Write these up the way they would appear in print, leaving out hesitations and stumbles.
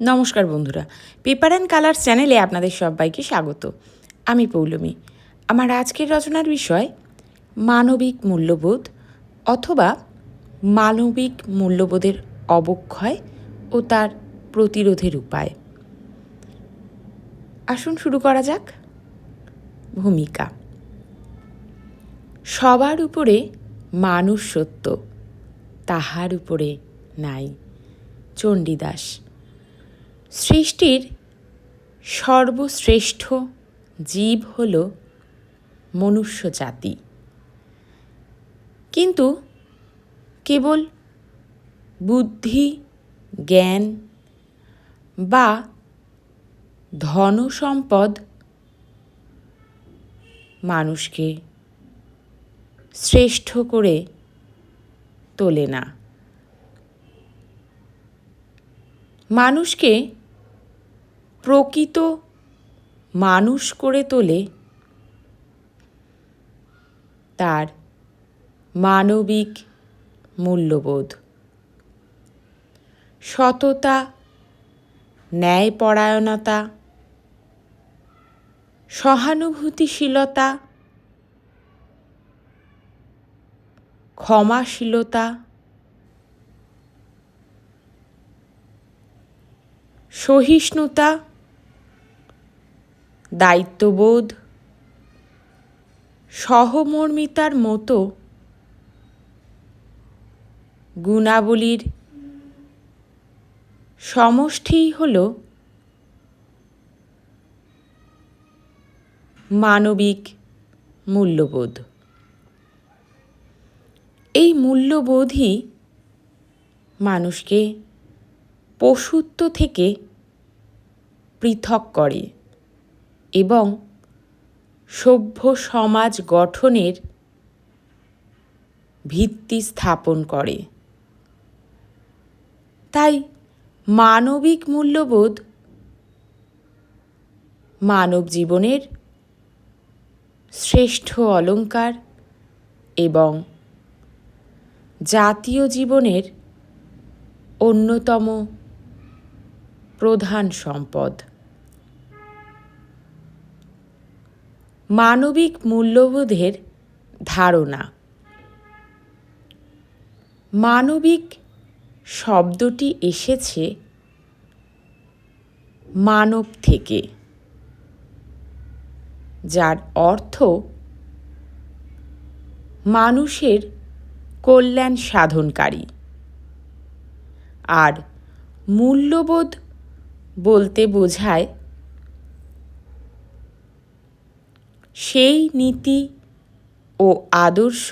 নমস্কার বন্ধুরা, paper and colour চ্যানেলে আপনাদের সবাইকে স্বাগত। আমি পৌলমী। আমার আজকের রচনার বিষয় মানবিক মূল্যবোধ অথবা মানবিক মূল্যবোধের অবক্ষয় ও তার প্রতিরোধের উপায়। আসুন শুরু করা যাক। ভূমিকা। সবার উপরে মানুষ সত্য, তাহার উপরে নাই। চণ্ডীদাস। সৃষ্টির সর্বশ্রেষ্ঠ জীব হল মনুষ্য জাতি, কিন্তু কেবল বুদ্ধি, জ্ঞান বা ধনসম্পদ মানুষকে শ্রেষ্ঠ করে তোলে না। মানুষকে প্রকৃত মানুষ করে তোলে তার মানবিক মূল্যবোধ। সততা, ন্যায়পরায়ণতা, সহানুভূতিশীলতা, ক্ষমাশীলতা, সহিষ্ণুতা, দায়িত্ববোধ, সহমর্মিতার মতো গুণাবলীর সমষ্টিই হল মানবিক মূল্যবোধ। এই মূল্যবোধই মানুষকে পশুত্ব থেকে পৃথক করে এবং সভ্য সমাজ গঠনের ভিত্তি স্থাপন করে। তাই মানবিক মূল্যবোধ মানব জীবনের শ্রেষ্ঠ অলংকার এবং জাতীয় জীবনের অন্যতম প্রধান সম্পদ। মানবিক মূল্যবোধের ধারণা। মানবিক শব্দটি এসেছে মানব থেকে, যার অর্থ মানুষের কল্যাণ সাধনকারী। আর মূল্যবোধ বলতে বোঝায় সেই নীতি ও আদর্শ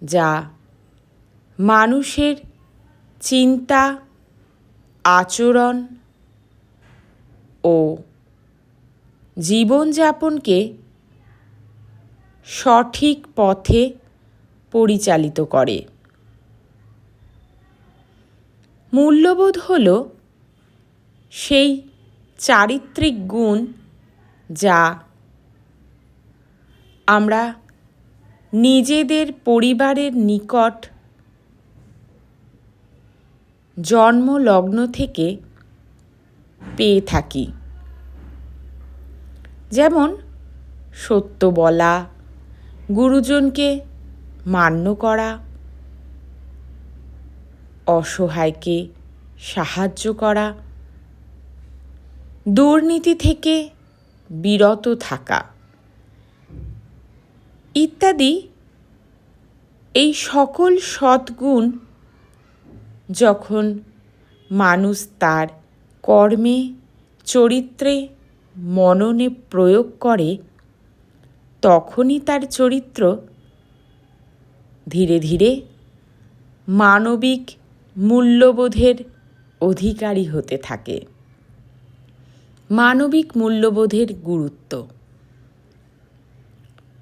যা মানুষের চিন্তা, আচরণ ও জীবনযাপনকে সঠিক পথে পরিচালিত করে। মূল্যবোধ হল সেই চারিত্রিক গুণ যা আমরা নিজেদের পরিবারের নিকট জন্মলগ্ন থেকে পেয়ে থাকি, যেমন সত্য বলা, গুরুজনকে মান্য করা, অসহায়কে সাহায্য করা, দুর্নীতি থেকে বিরত থাকা ইত্যাদি। এই সকল সদ্গুণ যখন মানুষ তার কর্মে, চরিত্রে, মননে প্রয়োগ করে, তখনই তার চরিত্র ধীরে ধীরে মানবিক মূল্যবোধের অধিকারী হতে থাকে। মানবিক মূল্যবোধের গুরুত্ব।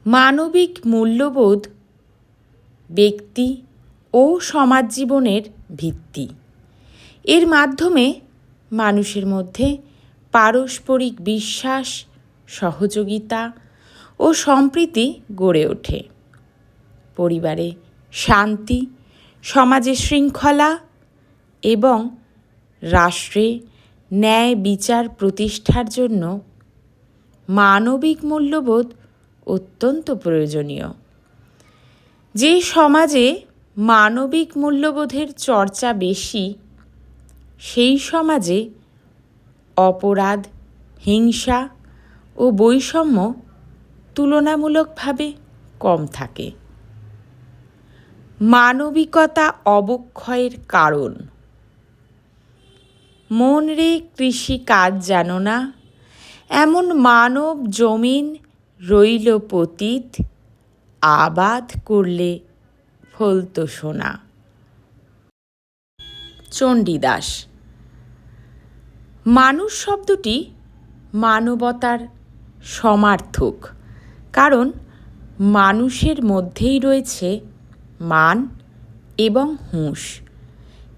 মানবিক মূল্যবোধ ব্যক্তি ও সমাজ জীবনের ভিত্তি। এর মাধ্যমে মানুষের মধ্যে পারস্পরিক বিশ্বাস, সহযোগিতা ও সম্প্রীতি গড়ে ওঠে। পরিবারে শান্তি, সমাজে শৃঙ্খলা এবং রাষ্ট্রে ন্যায় বিচার প্রতিষ্ঠার জন্য মানবিক মূল্যবোধ অত্যন্ত প্রয়োজনীয়। যে সমাজে মানবিক মূল্যবোধের চর্চা বেশি, সেই সমাজে অপরাধ, হিংসা ও বৈষম্য তুলনামূলকভাবে কম থাকে। মানবিকতা অবক্ষয়ের কারণ। মন রে কৃষি কাজ জানো না, এমন মানব জমিন রইল পতিত, আবাদ করলে ফলত সোনা। চণ্ডীদাস। মানুষ শব্দটি মানবতার সমার্থক, কারণ মানুষের মধ্যেই রয়েছে মান এবং হুঁশ।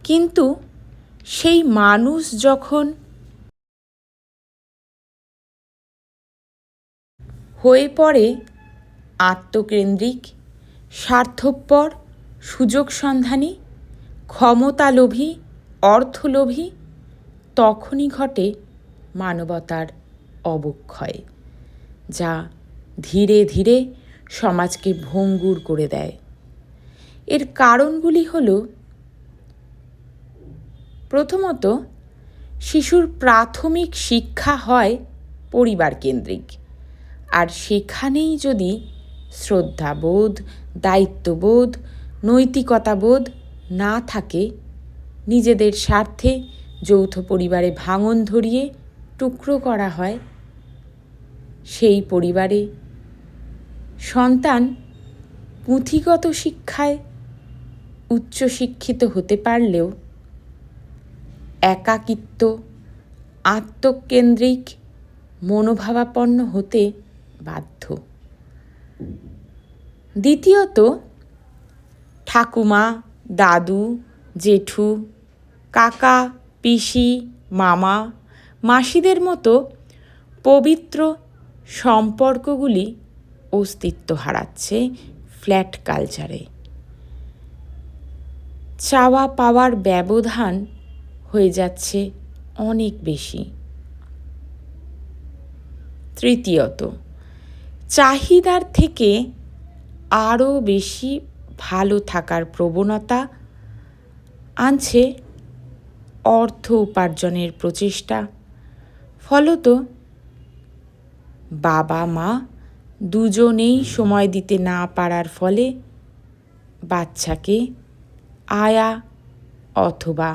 কিন্তু সেই মানুষ যখন হয়ে পড়ে আত্মকেন্দ্রিক, স্বার্থপর, সুযোগ সন্ধানী, ক্ষমতালোভী, অর্থলোভী, তখনই ঘটে মানবতার অবক্ষয়, যা ধীরে ধীরে সমাজকে ভঙ্গুর করে দেয়। এর কারণগুলি হল: প্রথমত, শিশুর প্রাথমিক শিক্ষা হয় পরিবার কেন্দ্রিক, আর সেখানেই যদি শ্রদ্ধাবোধ, দায়িত্ববোধ, নৈতিকতাবোধ না থাকে, নিজেদের স্বার্থে যৌথ পরিবারে ভাঙন ধরিয়ে টুকরো করা হয়, সেই পরিবারে সন্তান পুঁথিগত শিক্ষায় উচ্চশিক্ষিত হতে পারলেও একাকিত্ব, আত্মকেন্দ্রিক মনোভাবাপন্ন হতে বাধ্য। দ্বিতীয়ত, ঠাকুমা, দাদু, জেঠু, কাকা, পিসি, মামা, মাসিদের মতো পবিত্র সম্পর্কগুলি অস্তিত্ব হারাচ্ছে ফ্ল্যাট কালচারে। চাওয়া পাওয়ার ব্যবধান হয়ে যাচ্ছে অনেক বেশি। তৃতীয়ত, চাহিদার থেকে আরও বেশি ভালো থাকার প্রবণতা আনছে অর্থ উপার্জনের প্রচেষ্টা। ফলত বাবা মা দুজনেই সময় দিতে না পারার ফলে বাচ্চাকে আয়া অথবা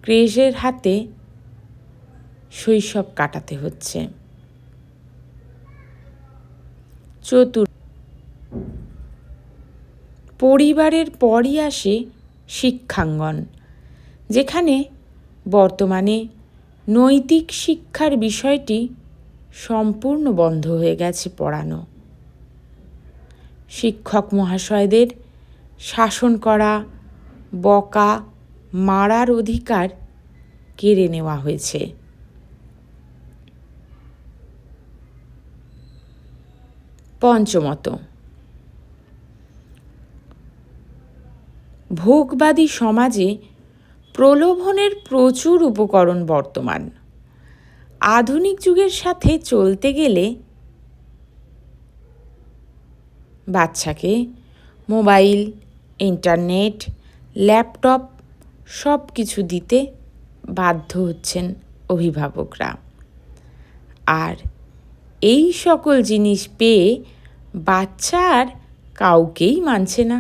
ক্রেজের হাতে শৈশব কাটাতে হচ্ছে। পরিবারের পরই আসে শিক্ষাঙ্গন, যেখানে বর্তমানে নৈতিক শিক্ষার বিষয়টি সম্পূর্ণ বন্ধ হয়ে গেছে পড়ানো। শিক্ষক মহাশয়দের শাসন করা, বকা, মারার অধিকার কেড়ে নেওয়া হয়েছে। পঞ্চমত, ভোগবাদী সমাজে প্রলোভনের প্রচুর উপকরণ বর্তমান। আধুনিক যুগের সাথে চলতে গেলে বাচ্চাকে মোবাইল, ইন্টারনেট, ল্যাপটপ সব কিছু দিতে বাধ্য হচ্ছেন অভিভাবকরা। আর এই সকল জিনিস পেয়ে বাচ্চা আর কাউকেই মানছে না।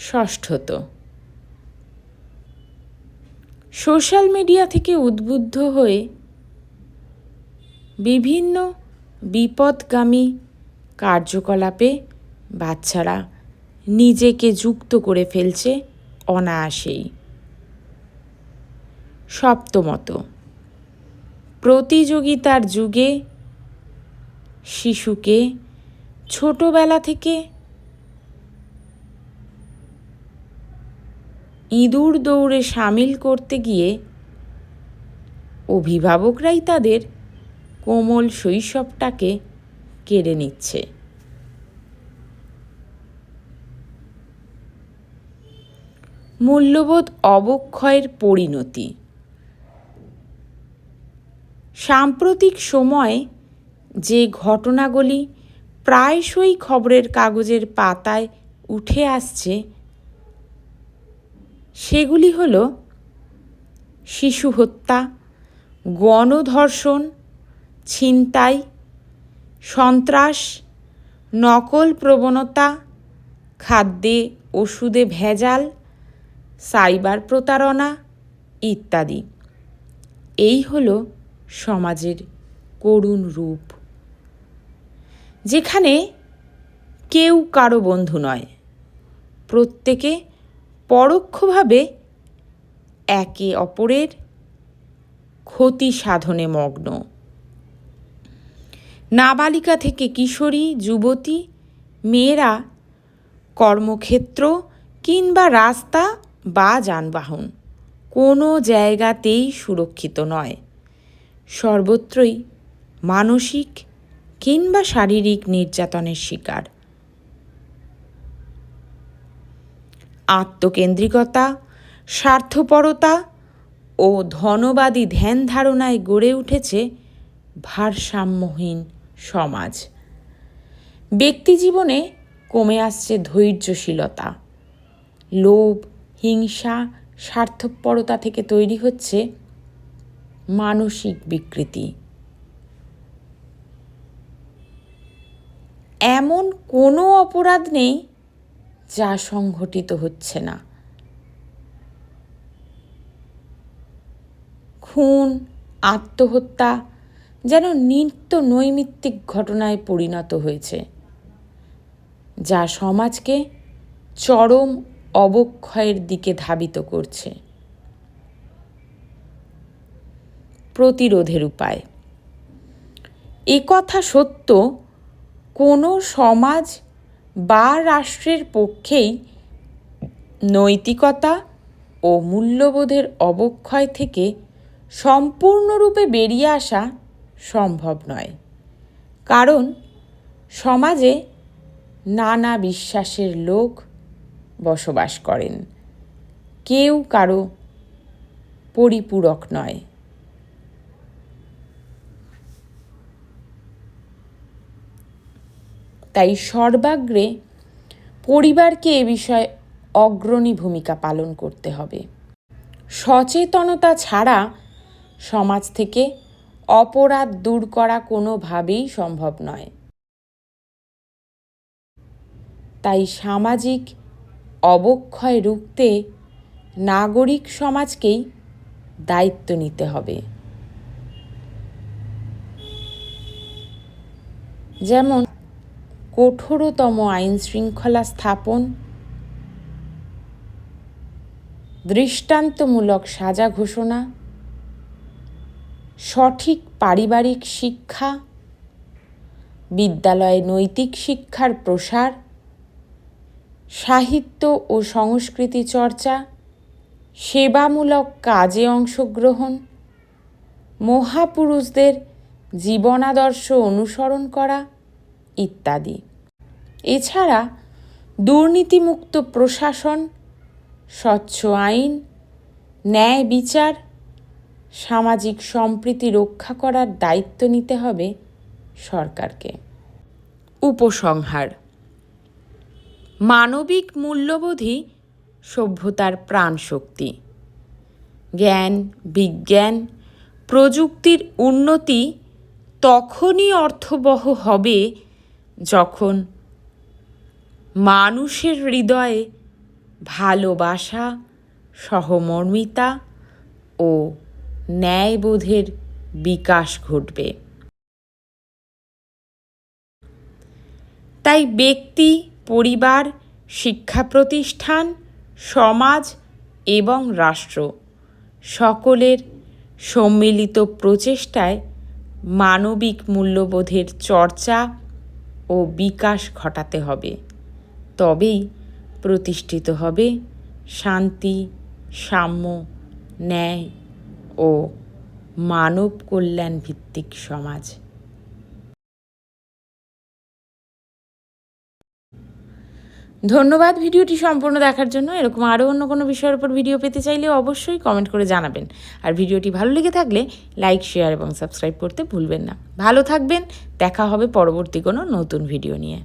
ষষ্ঠত, সোশ্যাল মিডিয়া থেকে উদ্বুদ্ধ হয়ে বিভিন্ন বিপদগামী কার্যকলাপে বাচ্চারা নিজেকে যুক্ত করে ফেলছে অনায়াসেই। সপ্তমত, প্রতিযোগিতার যুগে শিশুকে ছোটবেলা থেকে ইঁদুর দৌড়ে সামিল করতে গিয়ে অভিভাবকরাই তাদের কোমল শৈশবটাকে কেড়ে নিচ্ছে। মূল্যবোধ অবক্ষয়ের পরিণতি। সাম্প্রতিক সময়ে যে ঘটনাগুলি প্রায়শই খবরের কাগজের পাতায় উঠে আসছে সেগুলি হল শিশু হত্যা, গণধর্ষণ, ছিনতাই, সন্ত্রাস, নকল প্রবণতা, খাদ্যে ওষুধে ভেজাল, সাইবার প্রতারণা ইত্যাদি। এই হল সমাজের করুণ রূপ, যেখানে কেউ কারো বন্ধু নয়, প্রত্যেকে পরোক্ষভাবে একে অপরের ক্ষতি সাধনে মগ্ন। নাবালিকা থেকে কিশোরী, যুবতী, মেয়েরা কর্মক্ষেত্র কিংবা রাস্তা বা যানবাহন কোনো জায়গাতেই সুরক্ষিত নয়। সর্বত্রই মানসিক কিংবা শারীরিক নির্যাতনের শিকার। আত্মকেন্দ্রিকতা, স্বার্থপরতা ও ধনবাদী ধ্যান ধারণায় গড়ে উঠেছে ভারসাম্যহীন সমাজ। ব্যক্তিজীবনে কমে আসছে ধৈর্যশীলতা। লোভ, হিংসা, স্বার্থপরতা থেকে তৈরি হচ্ছে মানসিক বিকৃতি। এমন কোনো অপরাধ নেই যা সংঘটিত হচ্ছে না। খুন, আত্মহত্যা যেন নিত্য নৈমিত্তিক ঘটনায় পরিণত হয়েছে, যা সমাজকে চরম অবক্ষয়ের দিকে ধাবিত করছে। প্রতিরোধের উপায়। একথা সত্য, কোনো সমাজ বা রাষ্ট্রের পক্ষেই নৈতিকতা ও মূল্যবোধের অবক্ষয় থেকে সম্পূর্ণরূপে বেরিয়ে আসা সম্ভব নয়। কারণ সমাজে নানা বিশ্বাসের লোক বসবাস করেন, কেউ কারো পরিপূরক নয়। তাই সর্বাগ্রে পরিবারকে এ বিষয়ে অগ্রণী ভূমিকা পালন করতে হবে। সচেতনতা ছাড়া সমাজ থেকে অপরাধ দূর করা কোনোভাবেই সম্ভব নয়। তাই সামাজিক অবক্ষয় রুখতে নাগরিক সমাজকেই দায়িত্ব নিতে হবে। যেমন কঠোরতম আইন শৃঙ্খলা স্থাপন, দৃষ্টান্তমূলক সাজা ঘোষণা, সঠিক পারিবারিক শিক্ষা, বিদ্যালয়ে নৈতিক শিক্ষার প্রসার, সাহিত্য ও সংস্কৃতি চর্চা, সেবামূলক কাজে অংশগ্রহণ, মহাপুরুষদের জীবনাদর্শ অনুসরণ করা ইত্যাদি। এছাড়া দুর্নীতিমুক্ত প্রশাসন, স্বচ্ছ আইন, ন্যায় বিচার, সামাজিক সম্প্রীতি রক্ষা করার দায়িত্ব নিতে হবে সরকারকে। উপসংহার। মানবিক মূল্যবোধই সভ্যতার প্রাণশক্তি। জ্ঞান, বিজ্ঞান, প্রযুক্তির উন্নতি তখনই অর্থবহ হবে যখন মানুষের হৃদয়ে ভালোবাসা, সহমর্মিতা ও ন্যায়বোধের বিকাশ ঘটবে। তাই ব্যক্তি, পরিবার, শিক্ষা প্রতিষ্ঠান, সমাজ এবং রাষ্ট্র সকলের সম্মিলিত প্রচেষ্টায় মানবিক মূল্যবোধের চর্চা ও বিকাশ ঘটাতে হবে। তবেই প্রতিষ্ঠিত হবে শান্তি, সাম্য, ন্যায় ও মানব কল্যাণ ভিত্তিক সমাজ। ধন্যবাদ ভিডিওটি সম্পূর্ণ দেখার জন্য। এরকম আরও অন্য কোনো বিষয়ের উপর ভিডিও পেতে চাইলে অবশ্যই কমেন্ট করে জানাবেন। আর ভিডিওটি ভালো লেগে থাকলে লাইক, শেয়ার এবং সাবস্ক্রাইব করতে ভুলবেন না। ভালো থাকবেন, দেখা হবে পরবর্তী কোনো নতুন ভিডিও নিয়ে।